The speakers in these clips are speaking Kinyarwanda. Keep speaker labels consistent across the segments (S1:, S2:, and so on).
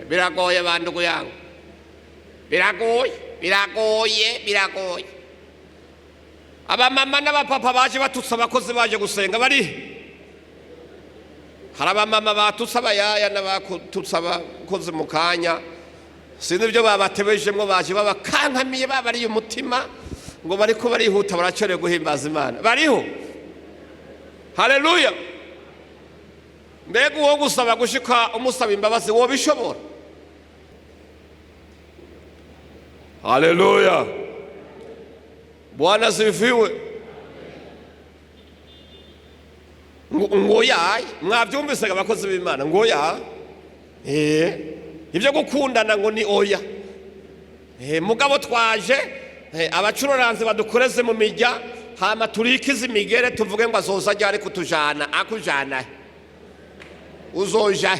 S1: biragoye bandugu yangu, biragoye. Abamama n'abapapa baje batutsa abakozi baje gusenga bari. Hari abamama batutsa abayaya n'abatutsa abakozi mu kanya, sinzi ibyo babatebejemwo, baje babakankamiye babariye umutima ngo bariko barihuta baracoreye guhimbaza Imana. Bariho. Haleluya. Mbega uwo gusaba gushika umusaba imbabazi wo bishobora? Haleluya. Bwana asifiwe. Ngoya mwabyumvise abakozi b'Imana ngoya ibyo gukundana ngo ni oya. Mugabo twaje abacururanze badukoreze mu mijya hama turikize imigere tuvuge ngo azoza ajya ari kutujana akujana uzoja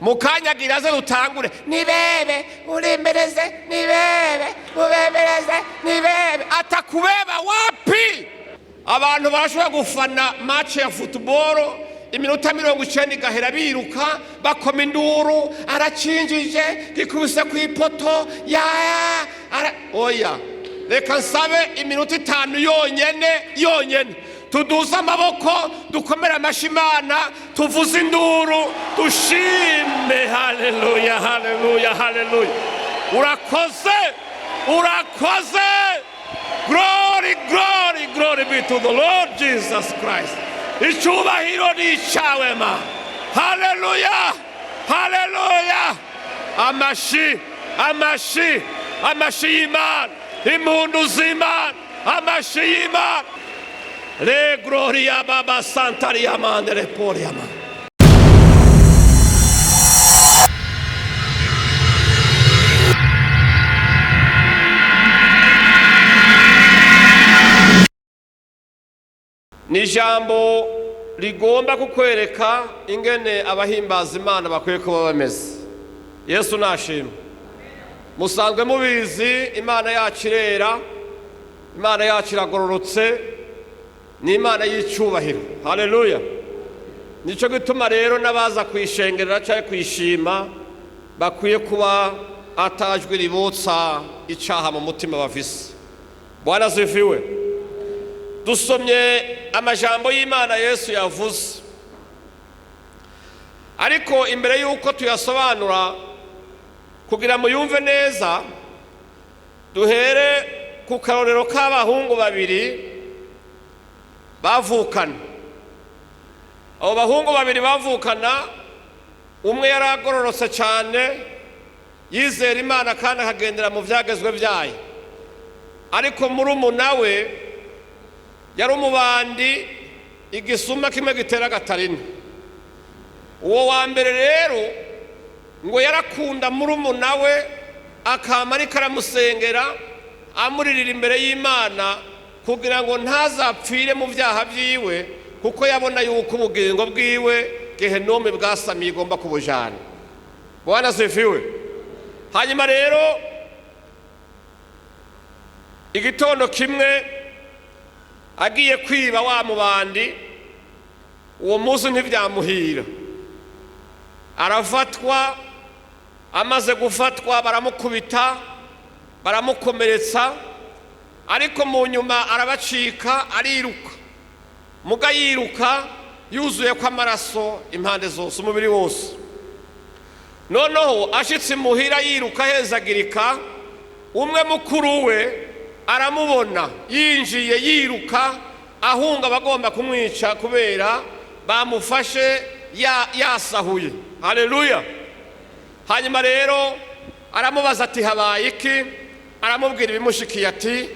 S1: mukanyagira ze rutangure nibebe urimbereze nibebe ubemereze nibebe atakubeba wapi. Abantu barashobora gufana match ya football iminota 90 igahera biruka bakoma induru aracinjije gikubise ku ipoto oya reka nsabe iminota 5 yonyene tuduze amaboko dukomera amashimana tuvuze induru dushime. Haleluya haleluya haleluya. Urakoze. Glory be to the Lord Jesus Christ. Icyubahiro ni icyawe ma. Haleluya haleluya. Amashi y'Imana, impundu z'Imana, amashi y'Imana. Le gloria baba santaria mandere poriama. Ni jambo rigomba kukwereka ingene abahimbaza Imana bakwiye kuba bameze. Yesu nashimwe. Musanzwe mubizi Imana yacu irera, Imana yacu iragororotse, ni Imana y'icyubahiro. Haleluya. Nico gituma rero nabaza kwishengerera cyangwa kwishima bakwiye kuba atajwe ributsa icyaha mu mutima bafise. Bwana asifiwe. Dusomye amajambo y'Imana Yesu yavuze, ariko imbere yuko tuyasobanura kugira muyumve neza, duhere ku karorero k'abahungu babiri bavukana. Abo bahungu babiri bavukana, umwe yaragororotse cyane yizera Imana kandi akagendera mu vyagezwe byayo, ariko murumuna we yari umubandi, igisuma kimwe gitera gatarina. Uwo wa mbere rero ngo yarakunda murumuna we, akama ariko aramusengera amuririra imbere y'Imana kugira ngo ntazapfire mu byaha byiwe, kuko yabona yuko ubugingo bwiwe Gehenome bwasamiye igomba kubujana. Bwana asifiwe. Hanyuma rero igitondo kimwe agiye kwiba wa mubandi, uwo munsi ntivyamuhira, arafatwa. Amaze gufatwa baramukubita baramukomeretsa, ariko mu nyuma arabacika ariruka. Muga yiruka yuzuye kwa amaraso impande zose umubiri wose. Noneho ashitse muhira yiruka hezagirika, umwe mukuru we aramubona yinjiye yiruka ahunga bagomba kumwica kubera bamufashe yasahuye. Haleluya. Hanyuma rero aramubaza ati habaye iki? Aramubwira ibimushikiye ati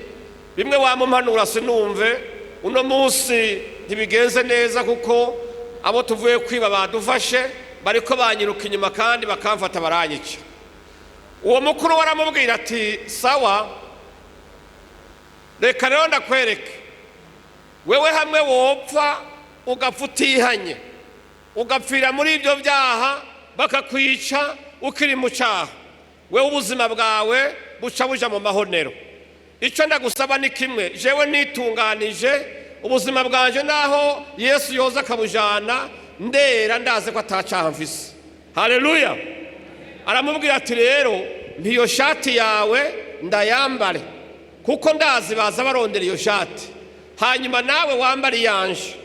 S1: bimwe wamumpanura sinumve, uno munsi ntibigenze neza kuko abo tuvuye kwiba badufashe bariko banyiruka inyuma kandi bakamfata baranyica. Uwo mukuru waramubwira ati sawa, reka rero ndakwereke, wewe hamwe wopfa ugapfa utihanye, ugapfira muri ibyo byaha bakakwica ukiri mu cyaha, wewe ubuzima bwawe buca buja mu mahonero. Icyo ndagusaba ni kimwe, jewe nitunganije ubuzima bwanje naho Yesu yoza akabujana, ndera ndaze ko atacaha mfise. Haleluya. Aramubwira ati rero ntiyo shati yawe ndayambare kuko ndazi baza barondera iyo shati, hanyuma nawe wambare yanje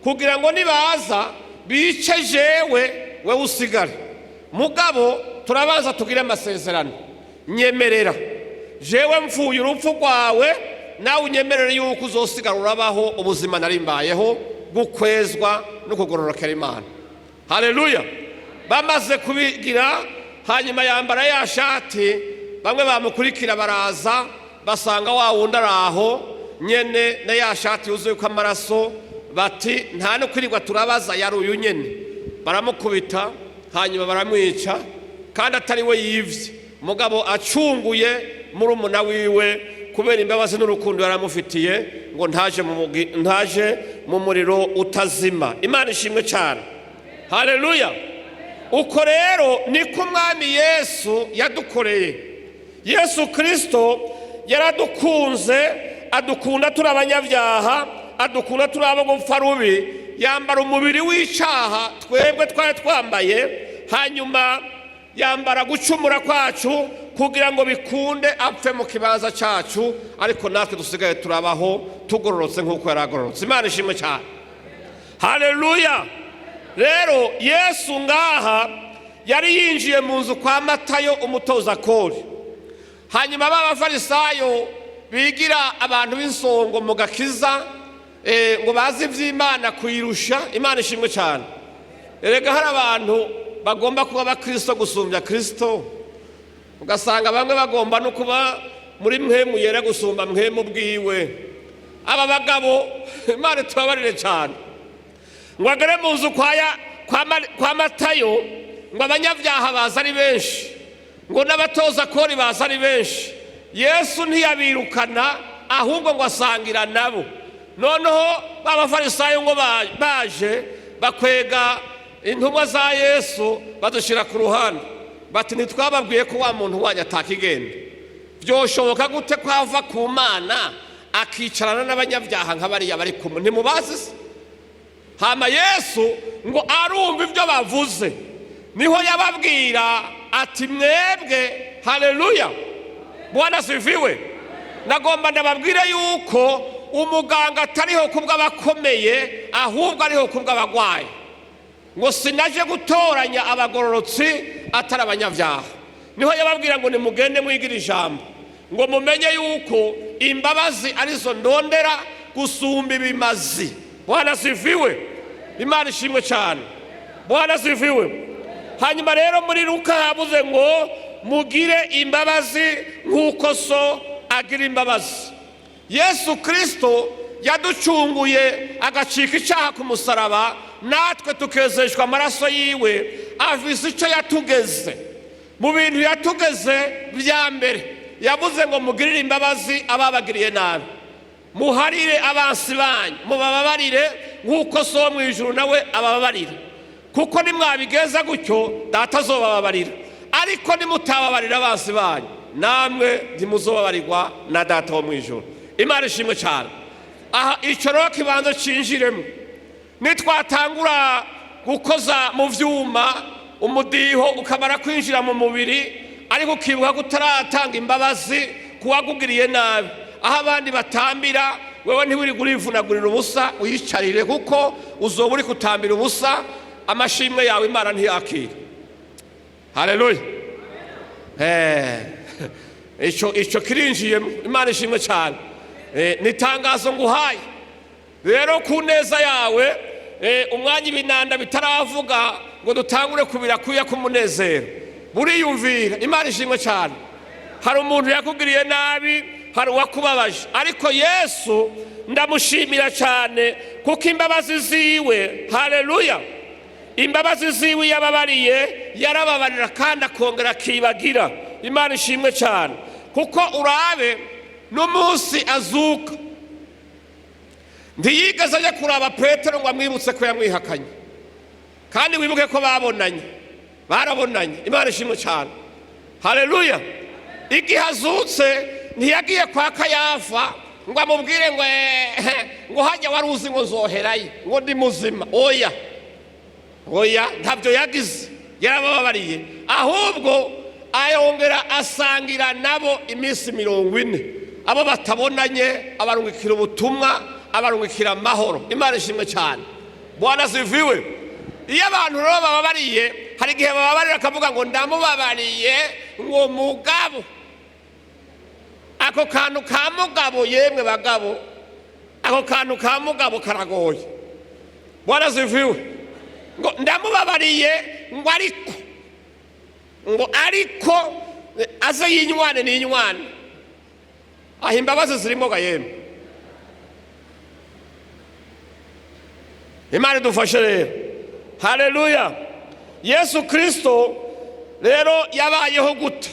S1: kugira ngo nibaza bice jewe we usigare. Mugabo turabaza tugire amasezerano, nyemerera jewe mfuye urupfu rwawe nawe unyemerere yuko uzosigara urabaho ubuzima narimbayeho gukwezwa no kugororokera Imana. Haleluya. Bamaze kubigira, hanyuma yambara ya shati, bamwe bamukurikira baraza basanga wa wundi araho nyene na ya shati yuzuye ko amaraso, bati nta no kwirirwa turabaza yari uyu nyene. Baramukubita hanyuma baramwica, kandi atari we yivye, mugabo acunguye murumuna wiwe kubera imbabazi n'urukundo yaramufitiye ngo ntaje mu muriro utazima. Imana ishimwe cyane. Haleluya. Uko rero niko umwami Yesu yadukoreye. Yesu Kristo yaradukunze, adukunda turi abanyabyaha, adukunda turi abo gupfa rubi, yambara umubiri w'icaha twebwe twari twambaye, hanyuma yambara gucumura kwacu kugira ngo bikunde apfe mu kibanza cyacu, ariko natwe dusigaye turabaho tugororotse nk'uko yaragororotse. Imana ishimwe cyane. Haleluya. Rero Yesu ngaha yari yinjiye mu nzu kwa Matayo umutoza kori, hanyuma b'abafarisayo bigira abantu b'insongo mu gakiza ngo bazi ivy'Imana kuyirusha. Imana ishimwe cyane. Erega hari abantu bagomba kuba abakristo gusumbya Kristo, ugasanga bamwe bagomba no kuba muri mpemu yera gusumba mpemu bwiwe. Aba bagabo Imana tubabarire cyane, ngo agere mu nzu kwa Matayo, ngo abanyabyaha baza ari benshi, ngo n'abatoza kori baza ari benshi. Yesu ntiyabirukana, ahubwo ngo asangira nabo. Noneho b'abafarisayo ngo baje bakwega intumwa za Yesu badushira ku ruhande, bati ntitwababwiye ko wa muntu wanyu atakigenda? Byoshoboka gute kwava ku Mana akicarana n'abanyabyaha nk'abariya bari kumwe? Ntimubazi? Hama Yesu ngo arumva ibyo bavuze, niho yababwira ati mwebwe. Haleluya. Bwana asifiwe. Nagomba ndababwire yuko umuganga atariho kubw'abakomeye, ahubwo ariho kubw'abagwayi. Ngo sinaje gutoranya abagororotsi atari abanyabyaha. Niho yababwira ngo nimugende mwigira ijambo, ngo mumenye yuko imbabazi arizo ndondera gusumba ibimazi. Bwana asifiwe. Imana ishimwe cyane. Bwana asifiwe. Hanyuma rero muri Luka habuze ngo mugire imbabazi nk'uko so agira imbabazi. Yesu Kristo yaducunguye agacika icyaha ku musaraba, natwe tukezeshwa amaraso yiwe. Afise icyo yatugeze mu bintu yatugeze bya mbere. Yavuze ngo mugirire imbabazi ababagiriye nabi, muharire abansi banyu, mubababarire nk'uko so mu ijuru nawe abababarira. Kuko nimwabigeza gutyo data azobababarira, ariko nimutababarira abansi banyu namwe ntimuzobabarirwa na data wo mu ijuru. Imana ishimwe cyane. Aha icyo rero kibanza cinjiremo, nitwatangura gukoza mu vyuma umudiho ukamara kwinjira mu mubiri, ariko ukibuka kutaratanga imbabazi kuwagugiriye nabi, aho abandi batambira wewe ntiwiri kurivunagurira ubusa uyicarire, kuko uzoba uri kutambira ubusa, amashimwe yawe Imana ntiyakira. Haleluya. Ico kirinjiye. Imana ishimwe cyane. Nitangazo nguhaye rero ku neza yawe, umwanya ibinanda bitaravuga ngo dutangure kubira kuya kumunezero, buriyumvira. Imana ishimwe cyane. Hari umuntu yakugiriye nabi, hari uwakubabaje, ariko Yesu ndamushimira cyane kuko imbabazi ziwe. Haleluya. Imbabazi ziwe yababariye, yarababarira kandi akongera akibagira. Imana ishimwe cyane. Kuko urabe n'umunsi azuka ntiyigeze ajya kuraba Petero ngo amwibutse ko yamwihakanye, kandi wibuke ko barabonanye. Imana ishimwe cyane. Haleluya. Igihe azutse ntiyagiye kwa Kayafa ngo amubwire ngo hajya wari uzi ngo nzoherayo ngo ndi muzima. Oya, oya ntabyo yagize, yarababariye, ahubwo ayongera asangira nabo iminsi 40. Abo batabonanye abarungikira ubutumwa, abarungikira amahoro. Imana ishimwe cyane. Bwana asifiwe. Iyo abantu rero bababariye, hari igihe bababarira akavuga ngo ndamubabariye ngo mugabo. Ako kantu ka mugabo, yemwe bagabo, ako kantu ka mugabo karagoye. Bwana asifiwe. Ngo ndamubabariye ngo ariko aze yinywane n'inywane. Aho imbabazi zirimo ga yemwe. Imana idufashe rero. Haleluya. Yesu Kristo rero yabayeho gute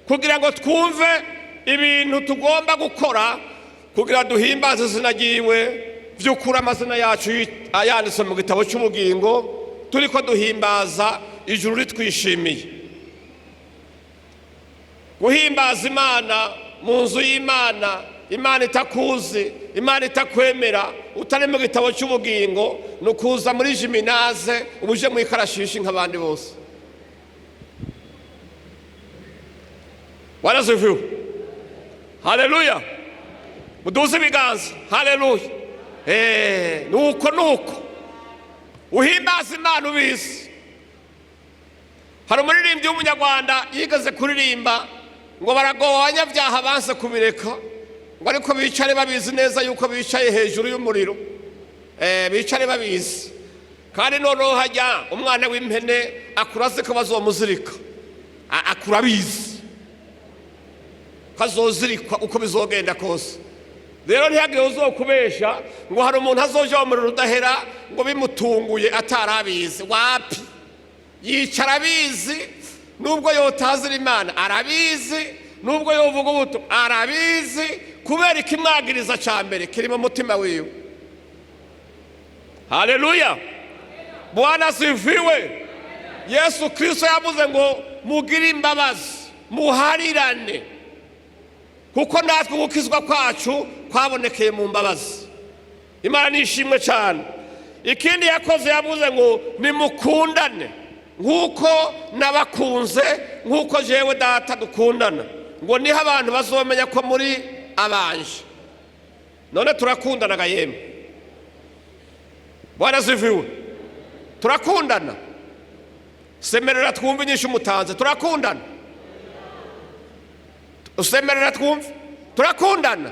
S1: kugira ngo twumve ibintu tugomba gukora kugira duhimbaze izina ryiwe vy'ukuri. Amazina yacu ayanditse mu gitabo cy'ubugingo, turiko duhimbaza ijuru ritwishimiye. Guhimbaza Imana mu nzu y'Imana, Imana itakuzi, Imana itakwemera, utari mu gitabo cy'ubugingo, nukuza muri jiminaze ubuje mu ikarashishi nk'abandi bose. Warazivu. Haleluya. Muduze ibiganza. Haleluya. Nuko uhimbaza Imana ubizi. Hari umuririmbyi w'umunyarwanda yigeze kuririmba ngo baragowe abanyabyaha banse kubireka, ngo ariko bicare babizi neza yuko bicaye hejuru y'umuriro. Bicare babizi. Kandi noneho hajya umwana w'impene akura azi ko bazomuzirika. Akura bizi kazozirikwa uko bizogenda kose. Rero ntihagire uzokubesha ngo hari umuntu azoja mu muriro udahera ngo bimutunguye atarabizi. Wapi? Yicara bizi, nubwo yotazira Imana arabizi, nubwo yovuga ubuto arabizi, kubera ikimwagiriza cyambere kiri mu mutima wiwe. Haleluya. Bwana asifiwe. Yesu Kristo yavuze ngo mugire imbabazi, muharirane, kuko natwe gukizwa kwacu kwabonekeye mu mbabazi. Imana nishimwe cyane. Ikindi yakoze yavuze ngo nimukundane nkuko nabakunze, nkuko jewe data dukundana, ngo niho abantu bazomenya ko muri abanje. None turakundana ga yemwe. Bwana asifiwe. Turakundana. Semerera twumve inyishu mutanze. Turakundana. Usemerera twumve. Turakundana.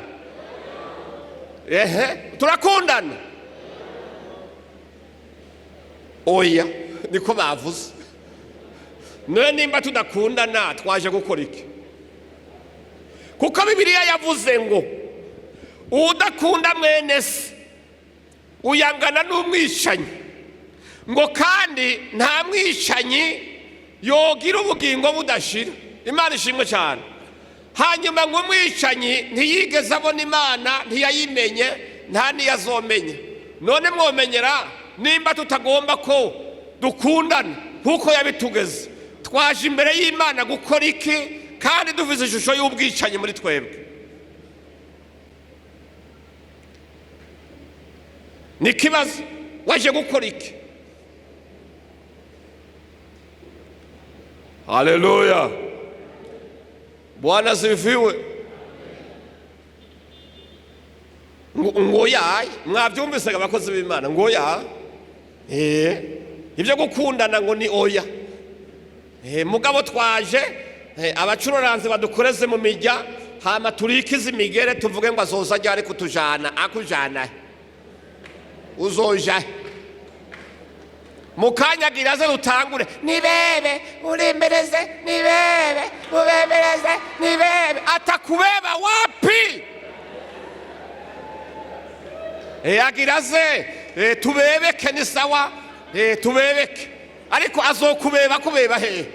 S1: Turakundana. Oya, niko bavuze. None nimba tudakundana twaje gukora iki? Kuko Bibiliya yavuze ngo udakunda mwene se uyangana n'umwishanyi, ngo kandi nta mwishanyi yogira ubugingo budashira. Imana ishimwe cyane. Hanyuma ngo umwishanyi ntiyigeze abona Imana, ntiyayimenye, nta niyazomenye. None mwomenyera nimba tutagomba ko dukundana kuko yabitugeze, twaje imbere y'Imana gukora iki kandi duvize ishusho y'ubwicanyi muri twebwe? Nikibazo waje gukora iki? Haleluya. Bwana asifiwe. Ngoya mwabyumvise abakozi b'Imana, ngoya ibyo gukundana ngo ni oya. Mugabo twaje abacururanzi badukoreze mu mijya, hama turikize imigere tuvuge ngo azoza ajyare kutujana. Akujana uzoja mukanyagira ze rutangure nibebe urimbereze, nibebe ubemereze, nibebe. Atakubeba wapi? Agira ze tubebeke ni sawa, tubebeke, ariko azokubeba kubeba he?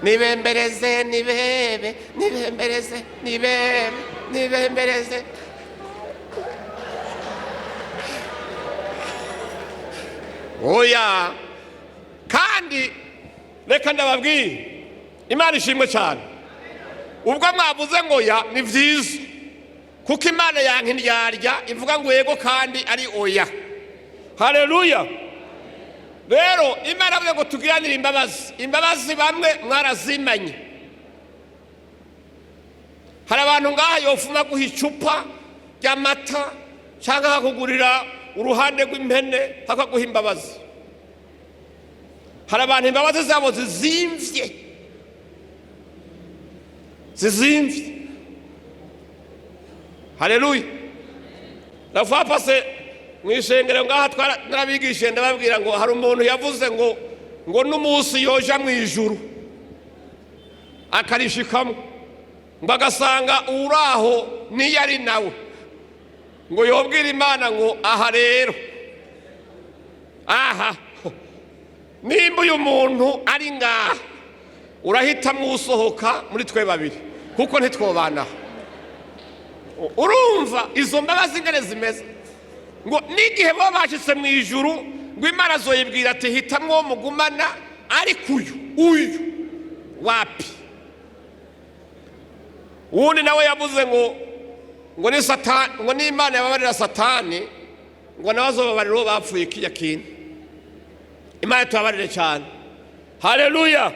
S1: Nibembereze, nibebe, nibembereze, nibebe, nibembereze. Oya. Kandi reka ndababwiye, Imana ishimwe cyane. Ubwo mwavuze ngo ya ni byiza, kuko Imana yanka indyarya ivuga ngo yego kandi ari oya. Haleluya. Rero Imana avuga ngo tugiranire imbabazi bamwe mwarazimanye. Hari abantu ngaha yofuma guha icupa ry'amata cyangwa akakugurira uruhande rw'impene akaguha imbabazi. Hari abantu imbabazi zabo zizimvye. Haleluya. Rafa pase mwishengero ngaha twarabigishe ndababwira ngo hari umuntu yavuze ngo n'umunsi yoja mu ijuru akarishikamo ngo agasanga uraho niyo ari nawe ngo yobwira Imana ngo aha rero aha nimba uyu muntu ari ngaha urahitamwo usohoka muri twe babiri kuko ntitwobana. Urumva izo mbabazi ngene zimeze ngo n'igihe bo bashitse mu ijuru ngo Imana zoyibwira ati hitamwo mugumana ariko uyu wapi. Uwundi nawe yavuze ngo ni Satani, ngo ni Imana yababarira Satani ngo nawe azobabarira bapfuye kija kintu. Imana tubabarire cyane. Haleluya.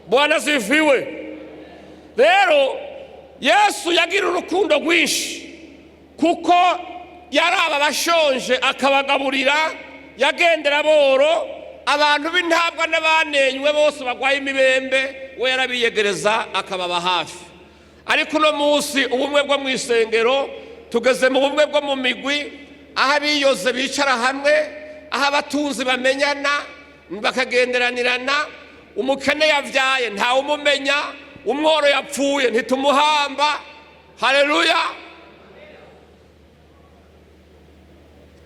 S1: Bwana sifiwe. Rero Yesu yagira urukundo rwinshi kuko yaraba bashonje akabagaburira, yagendera boro abantu b'intabwa n'abanenywe bose bagwaye imibembe we yarabiyegereza akababa hafi. Ariko no munsi ubumwe bwo mu isengero tugeze mu bumwe bwo mu migwi aho abiyoze bicara hamwe, aho abatunzi bamenyana bakagenderanirana. Umukene yavyaye ntawe umumenya, umworo yapfuye ntitumuhamba. Haleluya.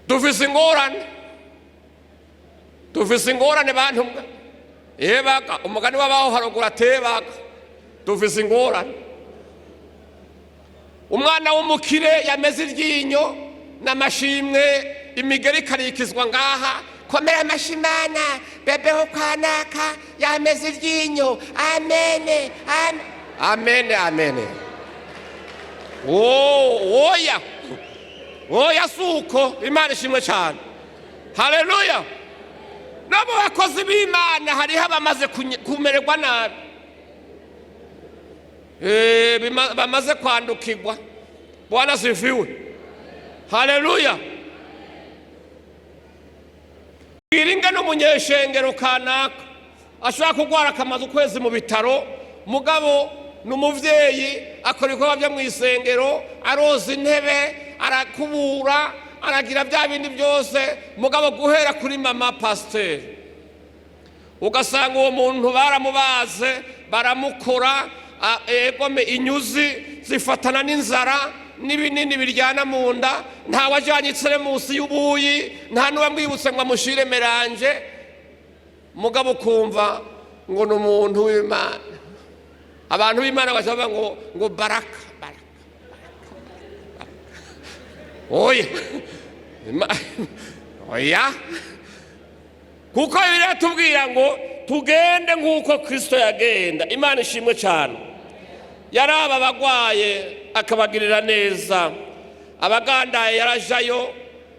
S1: Dufise ingorane bantu mwe. Ebaga umugani wabaho harugura atebaga. Dufise ingorane. Umwana w'umukire yameze iryinyo n'amashimwe, imigeri karikizwa ngaha, komera amashimana bebeho kwanaka yameze iryinyo. Amen. Amen. Oya suko Imana ishimwe cyane. Haleluya. Nabo bakozi b'Imana hariho abamaze kumererwa nabi, bamaze kwandukirwa. Bwana sifiwe. Haleluya. Iringa n'umunyeshengero kanaka ashobora kugwara akamaze ukwezi mu bitaro, mugabo n'umuvyeyi akora ibikorwa byo mu isengero, aroza intebe, arakubura, aragira bya bindi byose, mugabo guhera kuri mama pasteur ugasanga uwo muntu baramubaze baramukora, egome inyuzi zifatana n'inzara n'ibinini biryana mu nda, nta wajanye munsi y'ubuyi, nta n'uwamwibutse ngo amushire meranje, mugabo kumva ngo n'umuntu w'Imana. Abantu b'Imana bavuga ngo baraka. Oya. Kuko Bibiliya tubwira ngo tugende nk'uko Kristo yagenda. Imana ishimwe cyane. Yaraba abagwaye akabagirira neza, abagandaye yarajayo,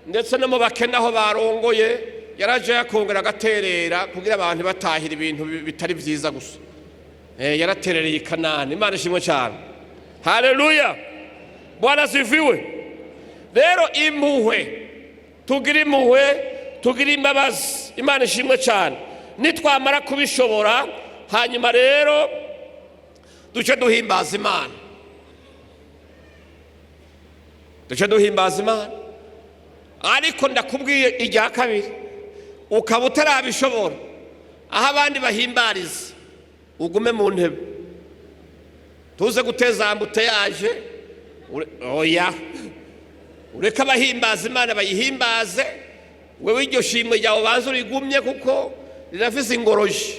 S1: ndetse no mu bakene aho barongoye yaraje yakongera agaterera kugira abantu batahira ibintu bitari byiza gusa. Yaraterereye i Kanani. Imana ishimwe cyane. Haleluya. Bwana sifiwe. Rero impuhwe, tugira imbabazi. Imana ishimwe cyane. Nitwamara kubishobora hanyuma rero duce duhimbaza Imana. Ariko ndakubwiye irya kabiri, ukaba utarabishobora, aho abandi bahimbariza ugume mu ntebe, tuze guteza ambuteyaje. Oya, ureka abahimbaza Imana bayihimbaze, wewe iryo shimwe ryawe banza urigumye kuko rirafise ingoroji.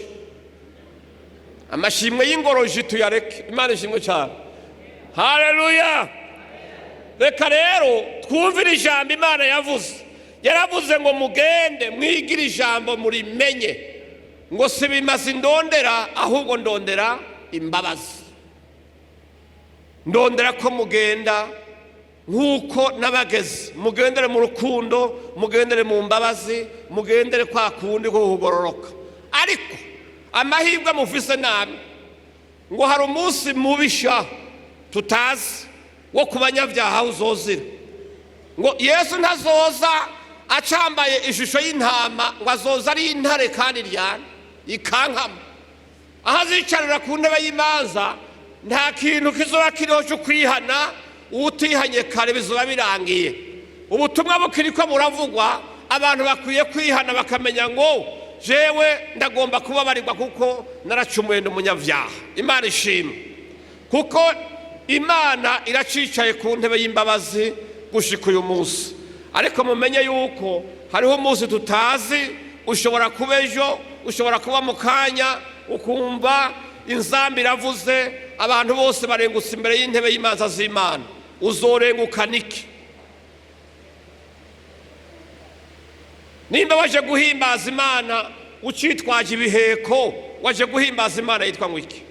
S1: Amashimwe y'ingoroji tuyareke. Imana ishimwe cyane. Haleluya. Reka rero twumvire ijambo Imana yavuze. Yaravuze ngo mugende mwigire ijambo murimenye, ngo sibimaze ndondera ahubwo ndondera imbabazi. Ndondera ko mugenda nk'uko n'abageze mugendere mu rukundo, mugendere mu mbabazi, mugendere kwa kundi ko kugororoka. Ariko amahirwe mufise nabi ngo hari umunsi mubisha tutazi wo kubanyabyaha uzozira. Ngo Yesu ntazoza acambaye ishusho y'intama, ngo azoza ari intare kandi ryana ikankama. Aho azicarira ku ntebe y'imanza nta kintu kizoba kiriho cyo kwihana, utihanye kare bizoba birangiye. Ubutumwa bukiriko buravugwa, abantu bakwiye kwihana bakamenya ngo jewe ndagomba kubabarirwa kuko naracumuye n'umunyavyaha. Imana ishimwe, kuko Imana iracicaye ku ntebe y'imbabazi gushika uyu munsi. Ariko mumenye yuko hariho umunsi tutazi, ushobora kuba ejo, ushobora kuba mu kanya, ukumva inzambi iravuze, abantu bose barengutse imbere y'intebe y'imanza z'Imana. Uzorengukana iki? Nimba waje guhimbaza Imana ucitwaje ibiheko, waje guhimbaza Imana yitwa ngo iki?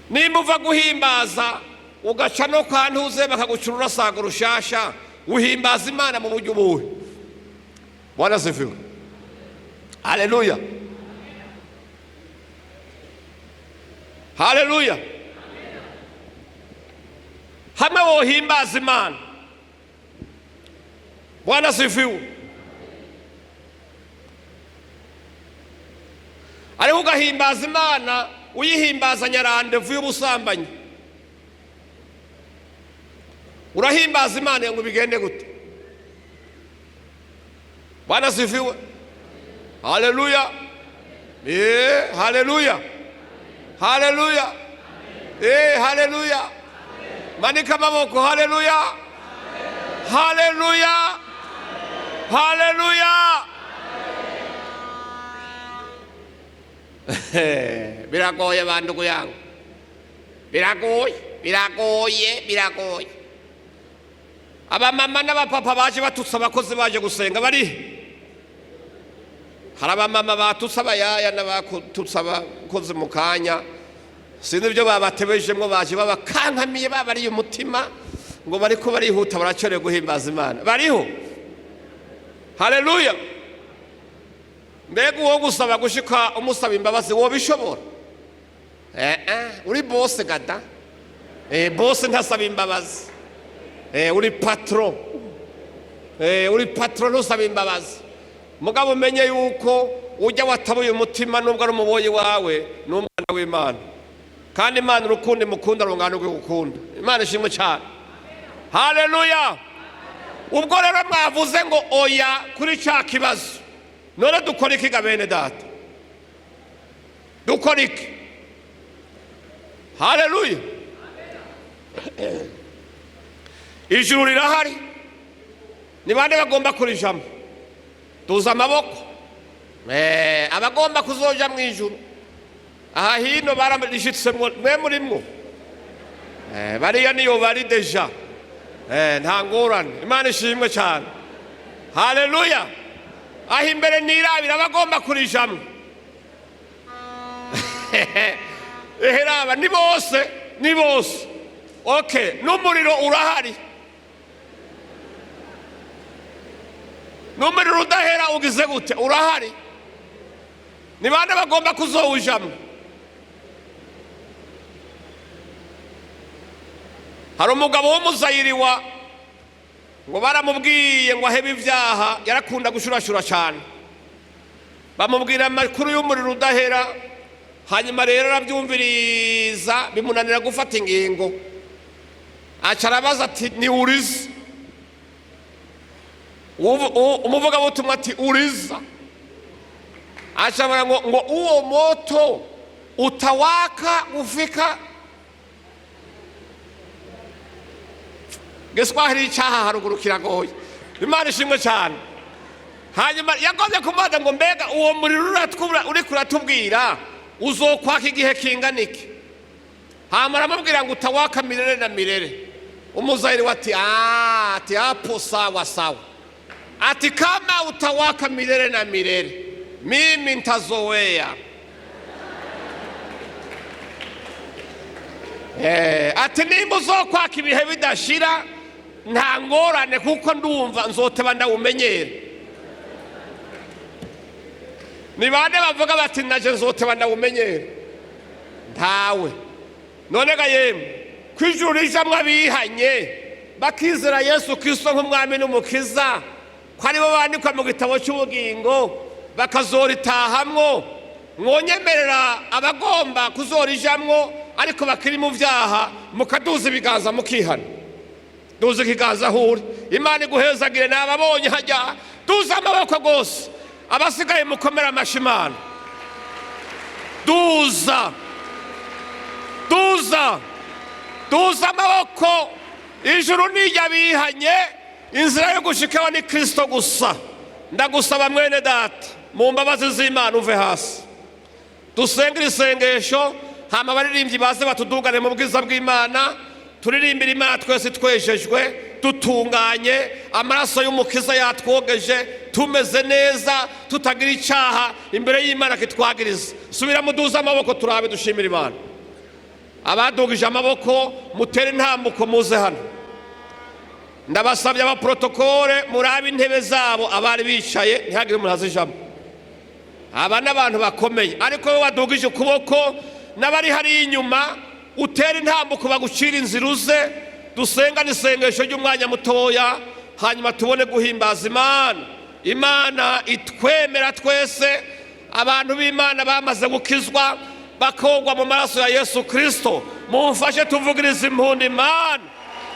S1: Nimba uva guhimbaza ugaca no kwa ntuze bakagucura urasaga rushasha, uhimbaza Imana mu buryo buhe? Bwana asifiwe. Haleluya, haleluya. Hamwe wohimbaza Imana, Bwana asifiwe, ariko ugahimbaza Imana uyihimbaza nyarandevu y'ubusambanyi. Urahimbaza Imana ngo bigende gute? Bwana asifiwe. Haleluya, haleluya, haleluya, haleluya. Manika amaboko. Haleluya, haleluya, haleluya. Biragoye bantu kuyangu, biragoye. Abamama n'abapapa baje batutsa abakozi baje gusenga bari. Hari abamama batutsa abayaya n'abatutsa abakozi mu kanya, sinzi ibyo babatebejemwo, baje babakankamiye, babariye umutima ngo bariko barihuta baracoreye guhimbaza Imana. Bariho. Haleluya. Mbega uwo gusaba gushika umusaba imbabazi wobishobora? Uri bose gada. Bose ntasaba imbabazi. Uri patron. Uri patron usaba imbabazi. Mugabo umenye yuko ujya watabuye umutima nubwo ari umuboyi wawe n'umwana w'Imana. Kandi Imana urukundo mukunda rungana rwo gukunda. Imana ishimwe cyane. Haleluya. Ubwo rero mwavuze ngo oya kuri ca kibazo, none dukora iki ga bene data? Dukora iki? Haleluya. Ijuru rirahari, ni bande bagomba kurijamo? Tuza amaboko. Abagomba kuzoja mu ijuru. Aha hino baramishitse mwe murimwo. Bariya niyo bari deja. Nta ngorane. Imana ishimwe cyane. Haleluya. Aho imbere nirabira bagomba kurijamo. Eheraba ni bose. Okay, n'umuriro urahari. N'umuriro udahera ugize gute? Urahari. Ni bande bagomba kuzowujamo? Hari umugabo w'umuzayiriwa ngo baramubwiye ngo ahebe ibyaha, yarakunda gushurashura cyane. Bamubwira amakuru y'umuriro udahera, hanyuma rero arabyumviriza bimunanira gufata ingingo. Acarabaza ati ni uriza. Umuvuga butumwa ati uriza. Acabara ngo uwo moto utawaka ufika. Geswahili cyaha haruguru kiragoye. Imana ishimwe cyane. Hanyuma yagombye kumaza ngo mbega uwo muriro uri kuratubwira uzokwaka igihe kingana iki? Hamara amubwira ngo utawaka milele na milele. Umuzayiri wati ati hapo sawa. Ati kama utawaka milele na milele, mimi nitazoea. ati nimba uzokwaka ibihe bidashira nta ngorane kuko ndumva nzoteba ndawumenyera. Ni bande bavuga bati naje nzoteba ndawumenyera? Ntawe. None ga yemwe kwijuru rijamwe abihanye bakizera Yesu Kristo nk'umwami n'umukiza, ko aribo bandikwa mu gitabo cy'ubugingo bakazoritahamwo, mwonyemerera abagomba kuzorijamwo ariko bakiri mu vyaha mukaduza ibiganza mukihana. Duza ikiganza huri, Imana iguhezagire n'ababonye hajya, duza amaboko gose, abasigaye mukomera amashimana. Duza amaboko. Ijuru nijya bihanye, inzira yo gushikaho ni Kristo gusa. Ndagusaba mwene data, mu mbabazi z'Imana uve hasi dusengera isengesho, hama baririmbyi baze batudugane mu bwiza bw'Imana, turirimbira Imana twese twejejwe, dutunganye, amaraso y'umukiza yatwogeje, tumeze neza, tutagira icaha imbere y'Imana kitwagiriza. Subira muduza amaboko turabe dushimira Imana. Abadugije amaboko mutere intambuko muze hano. Ndabasabye abaprotokole murabe intebe zabo abari bicaye ntihagire umuntu azijamo. Aba n'abantu bakomeye, ariko we wadugije ukuboko n'abari hari inyuma utera intambuko bagucira inzira uze dusenga n'isengesho ry'umwanya mutoya, hanyuma tubone guhimbaza Imana. Imana itwemera twese, abantu b'Imana bamaze gukizwa bakogwa mu maraso ya Yesu Kristo. Mumfashe tuvugiriza impundu Imana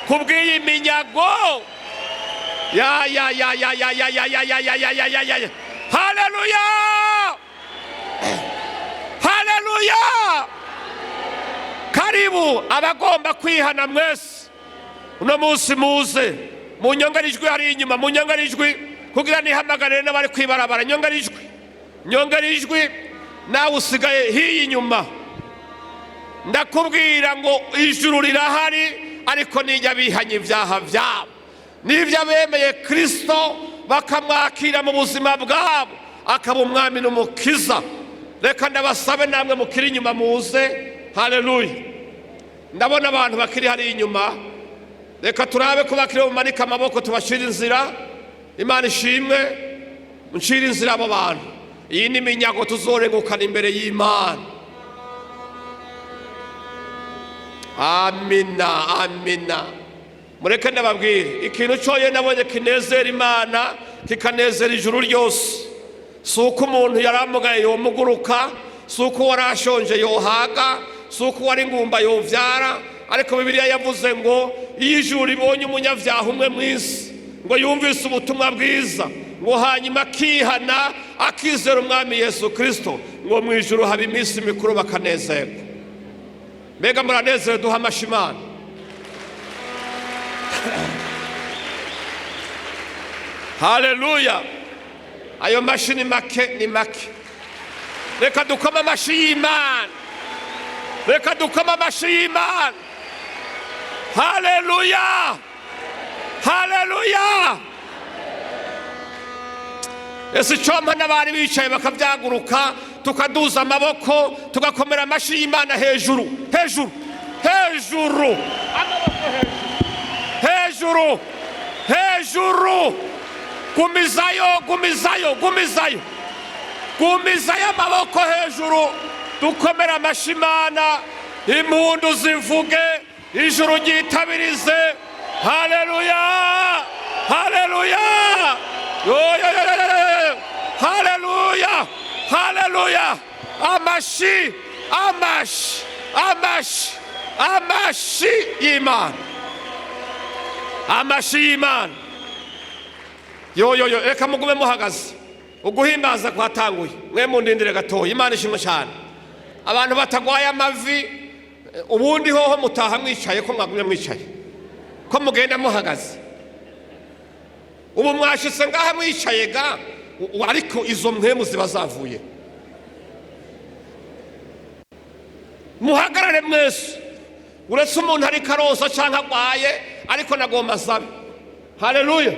S1: kubw'iyi minyago. Ya haleluya, haleluya. Karibu abagomba kwihana mwese uno munsi muze munyongarijwe hari inyuma, munyongarijwe kugira nihamagare n'abari kwibarabara. Nyongarijwe nawe usigaye hiyi inyuma. Ndakubwira ngo ijuru rirahari, ariko nijya bihanye ibyaha byabo, nibyo bemeye Kristo bakamwakira mu buzima bwabo akaba umwami n'umukiza. Reka ndabasabe namwe mukiri inyuma muze. Haleluya. Ndabona abantu bakiri hari inyuma, reka turabe ko bakiri bumanika amaboko tubashira inzira. Imana ishimwe, nshira inzira abo bantu. Iyi ni minyago tuzorengukana imbere y'Imana. Amina, amina. Mureke ndababwire ikintu cyoye nabonye kinezera Imana kikanezera ijuru ryose. Suko umuntu yaramugaye yomuguruka, suko warashonje yohaga, suko wari ngumba yovyara, ariko Bibiliya yavuze ngo iyo ijuru ibonye umunyavyaha umwe mwisi ngo yumvise ubutumwa bwiza, ngo hanyuma akihana akizera umwami Yesu Kristo, ngo mu ijuru haba iminsi mikuru bakanezerwa. Mbega muranezerewe? Duha amashimana. Haleluya. Ayo mashini make ni make. Reka dukoma amashi y'Imana, reka dukoma amashi y'Imana. Haleluya, haleluya. Ese choma n'abari bicaye bakavyaguruka tukaduza amaboko tugakomera amashi y'Imana hejuru, hejuru, hejuru, amaboko hejuru, hejuru. Gumizayo, gumizayo, gumizayo, gumizayo amaboko hejuru, dukomera amashi Imana, impundu zivuge, ijuru ryitabirize. Haleluya, haleluya, haleluya, haleluya. Amashi, amashi, amashi, amashi y'Imana, amashi y'Imana. Reka mugume muhagaze. Uguhimbaza kwatanguye, mwe mundindire gatoya. Imana ishimwe cyane. Abantu batagwaye amavi ubundi hoho mutaha mwicaye, ko mwagumye mwicaye, ko mugenda muhagaze. Ubu mwashitse ngaha mwicaye ga, ariko izo mpemu ziba zavuye. Muhagarare mwese, uretse umuntu ari karoso canke agwaye, ariko nagomba sabe. Haleluya.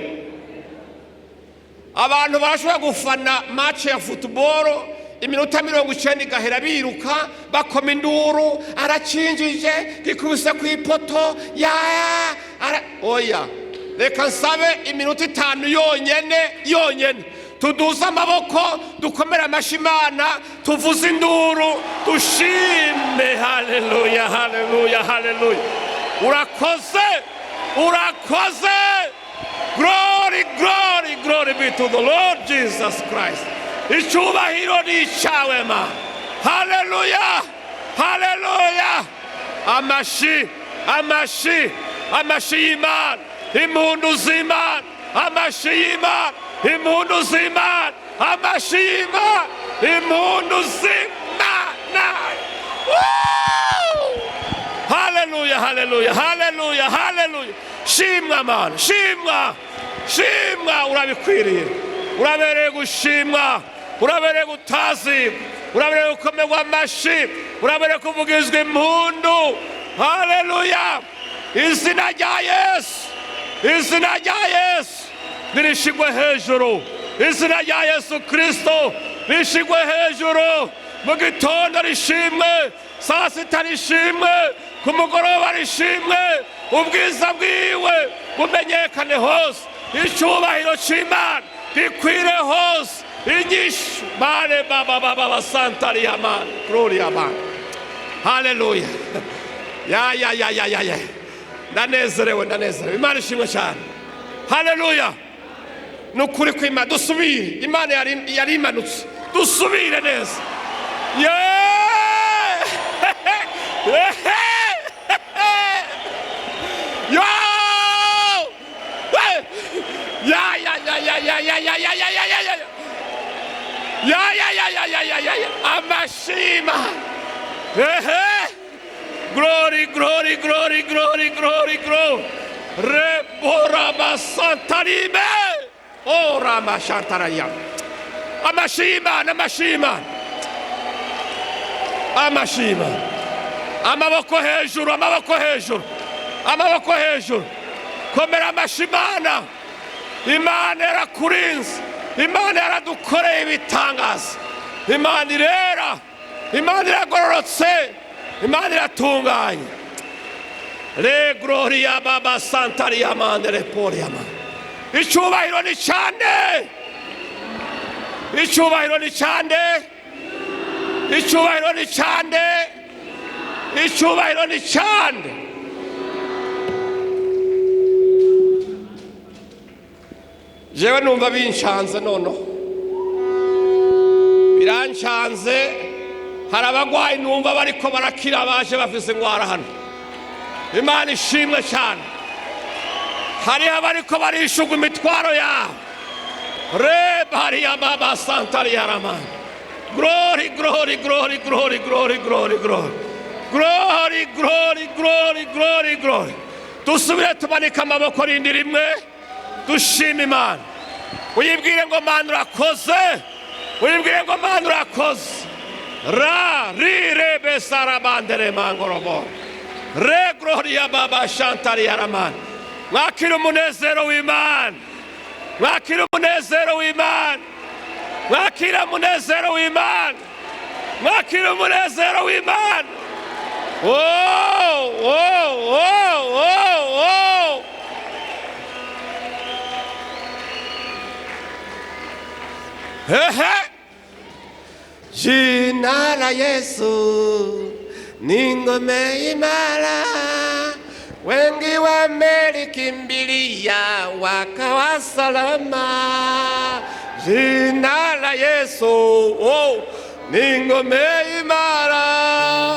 S1: Abantu bashobora gufana match ya football iminota 90 igahera biruka bakoma induru, aracinjije gikubise ku ipoto oya, reka nsabe iminota 5 yonyene tuduze amaboko, dukomere amashi Imana, tuvuze induru, dushime. Haleluya, haleluya, haleluya. Urakoze. Glory, glory, glory be to the Lord Jesus Christ. Icyubahiro ni icyawe Mana. Haleluya, haleluya. Amashi y'Imana, impundu z'Imana, amashi y'Imana, impundu z'Imana, amashi y'Imana, impundu z'Imana. Haleluya, haleluya, haleluya, haleluya. Shimwa Mana, shimwa, urabikwiriye, urabereye gushimwa, urabereye gutazirwa, urabereye gukomerwa amashi, urabereye kuvugizwa impundu. Haleluya. Izina rya Yesu nirishigwe hejuru, izina rya Yesu Kristo rishigwe hejuru. Mu gitondo rishimwe, saa sita rishimwe, ku mugoroba rishimwe, ubwiza bwiwe bumenyekane hose, icyubahiro cy'Imana gikwire hose, inyishu Mane baba santari ya Mana, glory ya Mana. Haleluya. Ya. Ndanezerewe, Imana ishimwe cyane. Haleluya. Nukuri kw'Imana, dusubire, Imana yari imanutse, dusubire neza. Amashima. Glory, glory, glory, glory, glory, glory. Reboraba santarime. Ora mashantaraya. Amashima. Amaboko hejuru. Komera amashimana. Imana yarakurinze, Imana yaradukoreye ibitangaza, Imana irera, Imana iragororotse, Imana iratunganye. Le gloria baba santaria mandere poriama. Icyubahiro ni cyane. Jewe numva binshanze biranshanze. Hari abagwayi numva bariko barakira baje bafise ingwara hano. Imana ishimwe cyane. Hari abariko barishugwa imitwaro yabo. Bari baba santari yarama. Glory, glory, glory, glory, glory, glory, glory. Glory, glory, glory, glory, glory. Dusubire tumanika amaboko rindi rimwe, dushime Imana. Uyibwire ngo Mana urakoze. Ra ri besara bandere mangorobo. Re gloria baba shantari yarama. Mwakira umunezero w'Imana. Mwakira umunezero w'Imana. Jina la Yesu ni ngome imara, wengi wamelikimbilia wakawa salama. Jina la Yesu ni ngome imara,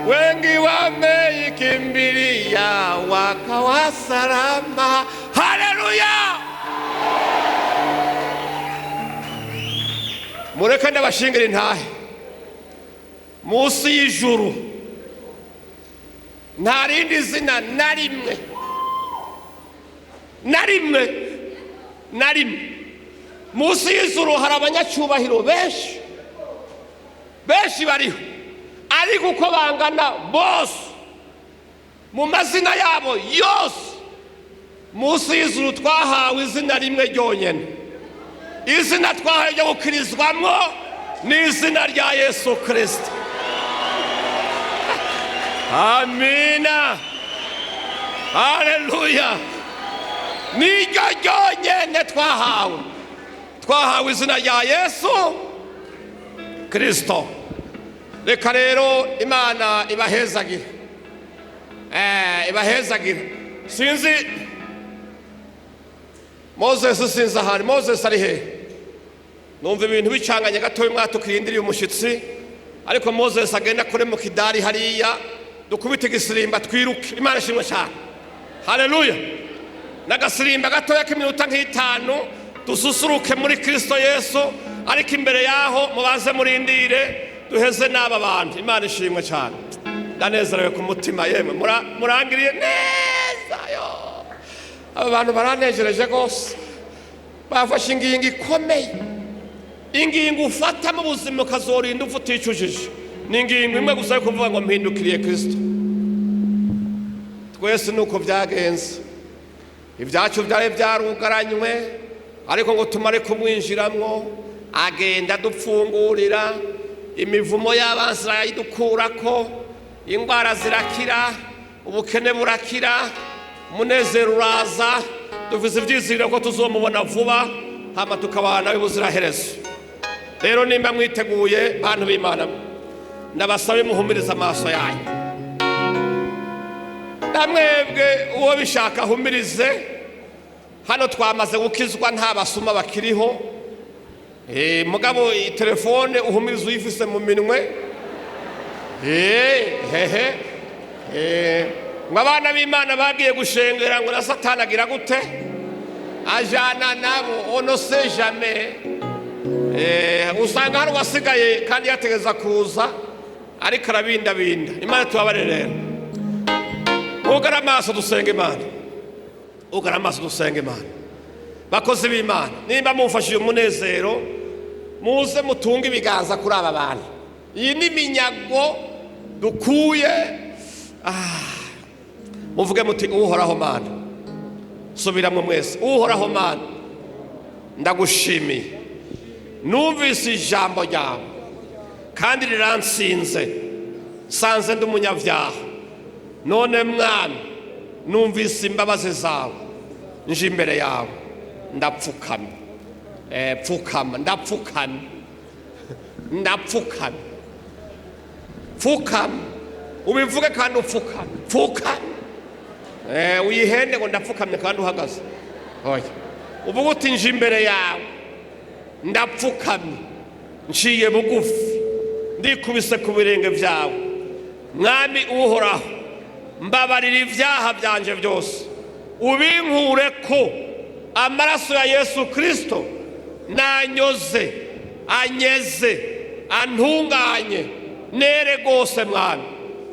S1: wengi wamelikimbilia wakawa salama. Haleluya. Mureke ndabashingire intahe. Munsi y'ijuru nta rindi zina na rimwe. Munsi y'ijuru hari abanyacyubahiro benshi bariho, ariko uko bangana bose mu mazina yabo yose, munsi y'ijuru twahawe izina rimwe ryonyene. Izina twahawe ryo gukirizwamwo n'izina rya Yesu Kristo. Amina. Haleluya. Niryo ryonyene twahawe izina rya Yesu Kristo. Reka rero Imana ibahezagire. Sinzi Moses sinzi ahari. Moses ari he? Numva ibintu bicanganye gatoya mwatukirindiriye umushitsi, ariko Moses agenda kure mu kidari hariya, dukubite igisirimba twiruke. Imana ishimwe cyane. Haleluya. N'agasirimba gatoya k'iminota nk'itanu dususuruke muri Kristo Yesu, ariko imbere yaho mubanze murindire duheze n'aba bantu. Imana ishimwe cyane. Ndanezerewe ku mutima yemwe, murangiriye neza yo. Aba bantu baranejereje gose, bafashe ingingo ikomeye, ingingo ufata mu buzima ukazorinda ufuticujije. Ni ingingo imwe gusa yo kuvuga ngo mpindukiriye Kristo. Twese nuko byagenze, ibyacu byari byarugaranywe, ariko ngo tumare kumwinjiramwo agenda dupfungurira, imivumo y'abanzi arayidukurako, indwara zirakira, ubukene burakira, umunezero uraza, dufise ivyizigiro ko tuzomubona vuba, hama tukabana ubuziraherezo. Rero nimba mwiteguye bantu b'Imana, ndabasabe muhumiriza amaso yanyu. Namwebwe uwo bishaka humirize. Hano twamaze gukizwa, nta basuma bakiriho. Mugabo telefone uhumiriza uyifise mu minwe. Abana b'Imana bagiye gushengera ngo na Satani agira gute? Ajana nabo, on ne sait jamais. Usanga hari wasigaye kandi yategeza kuza, ariko arabindabinda. Imana tubabare rero. Ugara amaso dusenga Imana. Ugara amaso dusenga Imana. Bakozi b'Imana, nimba mumfashije umunezero, muze mutunge ibiganza kuri aba bantu. Iyi ni minyago dukuye. Muvuge muti uhoraho Mana. Subiramwe mwese. Uhoraho Mana, ndagushimiye. Numvise ijambo ryawe kandi riransinze, sanze ndi umunyabyaha. None Mwami, numvise imbabazi zawe, nje imbere yawe ndapfukama. Pfukama, ndapfukama. Ndapfukama. Pfukama. Ubivuge kandi upfukama. Pfukama. Uyihende ngo ndapfukamye kandi uhagaze. Oya. Uvuga uti nje imbere yawe ndapfukamye, nciye bugufi, ndikubise ku birenge byawe. Mwami uhoraho, mbabarira ibyaha byanje byose, ubinkure ko amaraso ya Yesu Kristo nanyoze, anyeze, antunganye nere gose. Mwami,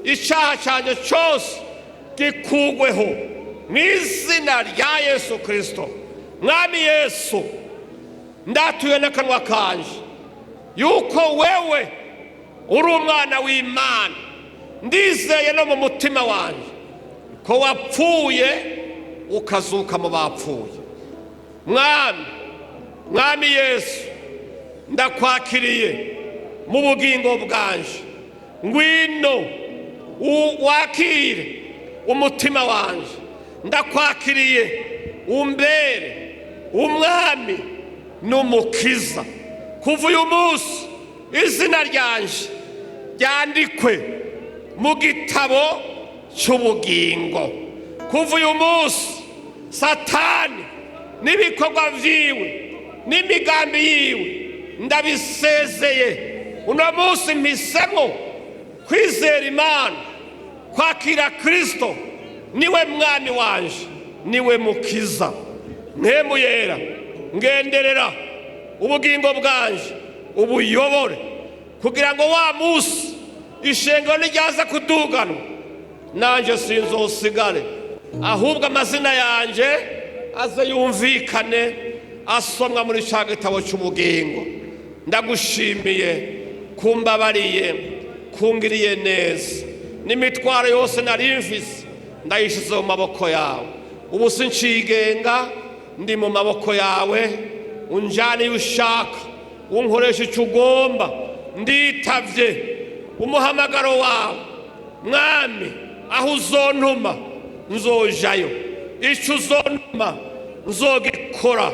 S1: icyaha cyanjye cyose gikugweho mu izina rya Yesu Kristo. Mwami Yesu, ndatuye n'akanwa kanje yuko wewe uri umwana w'Imana. Ndizeye no mu mutima wanje ko wapfuye ukazuka mu bapfuye. Mwami Yesu, ndakwakiriye mu bugingo bwanje. Ngwino wakire umutima wanje. Ndakwakiriye umbere umwami n'umukiza. Kuva uyu munsi izina ryanje ryandikwe mu gitabo cy'ubugingo. Kuva uyu munsi Satani n'ibikorwa vyiwe n'imigambi yiwe ndabisezeye. Uno munsi mpisemo kwizera Imana, kwakira Kristo niwe mwami wanje, niwe mukiza. Mpemu yera, ngenderera ubugingo bwanje, ubuyobore, kugira ngo wa munsi ishengero niryaza kuduganwa, nanje sinzosigare, ahubwo amazina yanje aze yumvikane, asomwa muri ca gitabo cy'ubugingo. Ndagushimiye kumbabariye, kungiriye neza. N'imitwaro yose nari mfise ndayishize mu maboko yawe. Ubu sincigenga, ndi mu maboko yawe. Unjane ushaka, unkoresha icyo ugomba. Nditavye umuhamagaro wawe mwami, aho uzontuma nzojayo, icyo uzontuma nzogikora.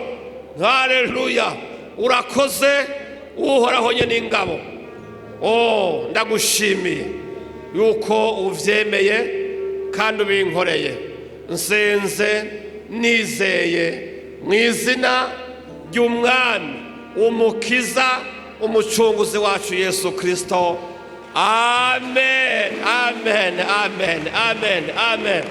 S1: Haleluya, urakoze uhoraho nyene ingabo. Ndagushimiye yuko uvyemeye kandi ubinkoreye. Nsenze nizeye mu izina ry'umwami umukiza umucunguzi wacu Yesu Kristo. Amen, amen, amen, amen, amen.